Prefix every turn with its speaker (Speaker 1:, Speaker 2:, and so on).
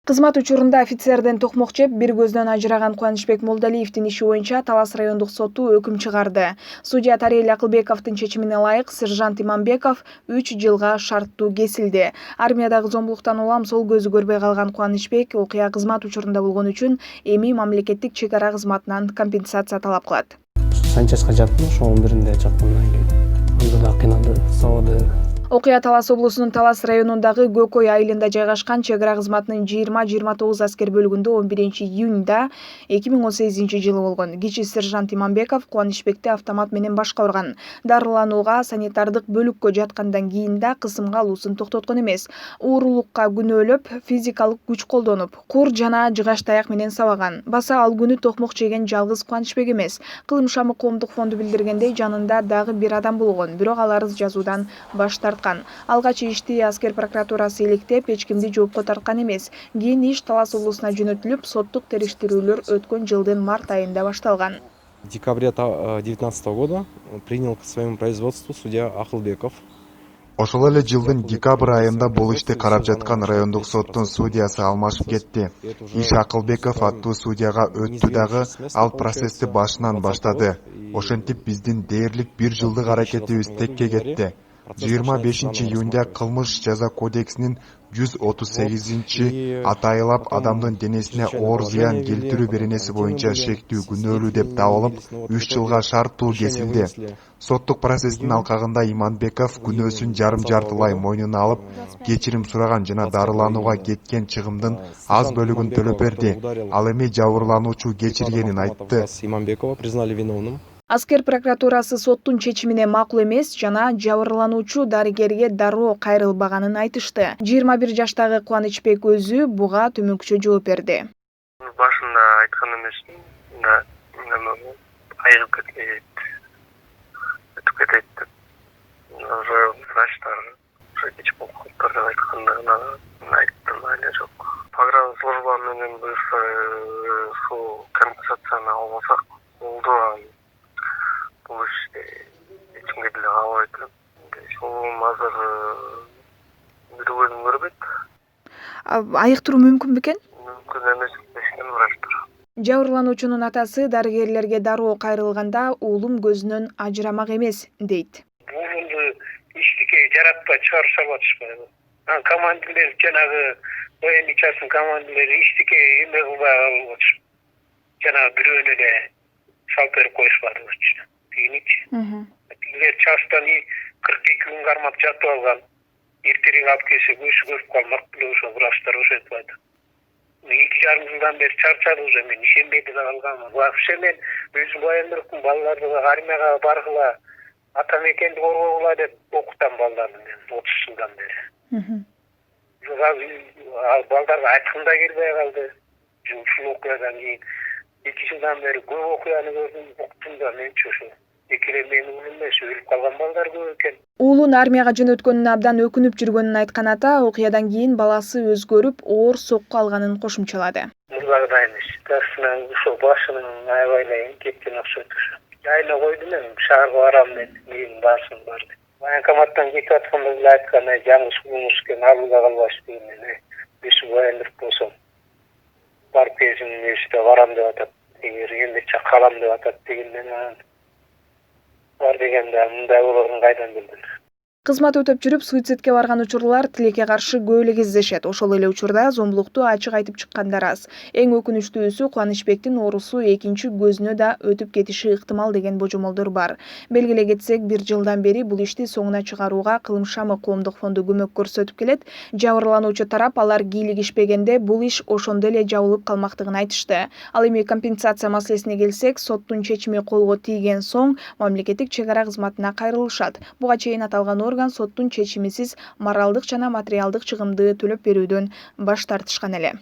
Speaker 1: Кызмат учурунда офицерден токмок жеп, бир көздөн ажыраган Кубанычбек Молдалиевдин иши боюнча Талас райондук соту өкүм чыгарды. Судья Тарел Акылбековдун чечимине ылайык сержант Иманбеков 3 жылга шарттуу кесилди. Армиядагы зомбулуктан улам сол көзү көрбөй калган Кубанычбек окуя кызмат учурунда болгон үчүн эми мамлекеттик чек ара кызматынан компенсация талап кылат.
Speaker 2: Санчаска жаттым, ошонун биринде жаттымдан кийин анда да кыйналды, сабады.
Speaker 1: Окуя Талас облусунун Талас районундагы Көкөй айылында жайгашкан чек ара кызматынын 20-29 аскер бөлүгүндө 11 июнда 2018 жылы болгон. Кичи сержант Иманбеков Кубанычбекти автомат менен башка урган. Дарыланууга санитардык бөлүккө жаткандан кийин да кысымга алуусун токтоткон эмес. Уурулукка күнөөлөп, физикалык күч колдонуп, кур жана жыгач таяк менен сабаган. Баса ал күнү токмок жеген жалгыз Кубанычбек эмес. Кылым шамы коомдук фонду билдиргендей, жанында дагы бир адам болгон, бирок ал арыз жазуудан баш тарткан. Алгач ишти аскер прокуратурасы иликтеп, эч кимди жоопко тарткан эмес. Кийин иш Талас облусуна жөнөтүлүп, соттук териштирүүлөр өткөн жылдын март айында башталган.
Speaker 3: В декабре 2019 года принял к своему производству судья Акылбеков.
Speaker 4: Ошол эле жылдын декабрь айында бул ишти карап жаткан райондук соттун судьясы алмашып кетти. Иш Акылбеков аттуу судьяга өттү дагы, ал процессти башынан баштады. Ошентип биздин дээрлик 1 жылдык аракетибиз текке кетти. 25 июнда кылмыш жаза кодексинин 138 атайылап адамдын денесине оор зыян келтирүү беренеси боюнча шектүү күнөөлүү деп табылып, 3 жылга шарттуу кесилди. Соттук процесстин алкагында Иманбеков күнөөсүн жарым-жартылай мойнуна алып, кечирим сураган жана дарыланууга кеткен чыгымдын аз бөлүгүн төлөп берди. Ал эми жабырлануучу кечиргенин айтты.
Speaker 3: Иманбекова признали виновным.
Speaker 1: Аскер прокуратурасы соттун чечимине макул эмес жана жабырлануучу дарыгерге дароо кайрылбаганын айтышты. 21 жаштагы Кубанычбек өзү буга төмөнкүчө жооп берди.
Speaker 5: Башында айткан эмесмин, айыгып кетет деп. Врачтар кеч болуп калыптыр деп айтканда айттым, эле жок. Погран служба менен ушул компенсацияны албасак болду. Бул иште эч кимге деле кабайт. Ошол азыр бир көзүм көрбөйт.
Speaker 1: Айыктыруу мүмкүн бекен?
Speaker 5: Мүмкүн эмес дешкен врачтар.
Speaker 1: Жабырлануучунун атасы дарыгерлерге дароо кайрылганда уулум көзүнөн ажырамак эмес дейт.
Speaker 5: Уулумду иштикке жаратпай чыгарып салбатышпайбы? Командирлер жанагы военный частын командирлери иштикке эме кылбай калып, жанагы бирөөнү эле салып берип коюшпадыбы. Тигилер частан 42 күн кармап жатып алган. Эртерээк алып келсе көзү көрүп калмак беле ошо врачтар ошентип айтат. 2,5 жылдан бери чарчады уже, мен ишенбей деле калганмын. Вообще мен өзүм баяндырыпмын, балдарды армияга баргыла, ата мекенди коргогула деп окутам балдарды мен 30 жылдан бери. Балдарга айткым да келбей калды. Ушул окуядан кийин 2 жылдан бери көп окуяны көрдүм, уктум да менчи ошо. Экеле менин уулум эмес, өлүп калган балдар көп экен.
Speaker 1: Уулун армияга жөнөткөнүнө абдан өкүнүп жүргөнүн айткан ата окуядан кийин баласы өзгөрүп, оор сокку алганын кошумчалады.
Speaker 5: Мурдагыдай эмес. Тасынан ошо башынын аябайлай кеткен окшойт ошо. Айна койду мен, шаарга барам деп, менин башым бар деп. Военкоматтан кетип атканда эле айткан, жаңы сулуңуз экен, алууга калбашы деген. Беш воендик болсом, барып келсин университетке барам деп атат. Эгер эмнече калам деп атат дегенден бар дегенде мындай болоорун кайдан билдим.
Speaker 1: Кызмат өтөп жүрүп суицидке барган учурлар тилекке каршы көп эле кездешет. Ошол эле учурда зомбулукту ачык айтып чыккандар аз. Эң өкүнүчтүүсү Кубанычбектин оорусу экинчи көзүнө да өтүп кетиши ыктымал деген божомолдор бар. Белгилей кетсек, 1 жылдан бери бул ишти соңуна чыгарууга Кылым шамы коомдук фонду көмөк көрсөтүп келет. Жабырлануучу тарап алар кийлигишпегенде бул иш ошондо эле жабылып калмактыгын айтышты. Ал эми компенсация маселесине келсек, соттун чечими колго тийген соң мамлекеттик чек ара кызматына кайрылышат. Буга чейин аталган орган соттун чечимисиз моралдык жана материалдык чыгымды төлөп берүүдөн баш тартышкан эле.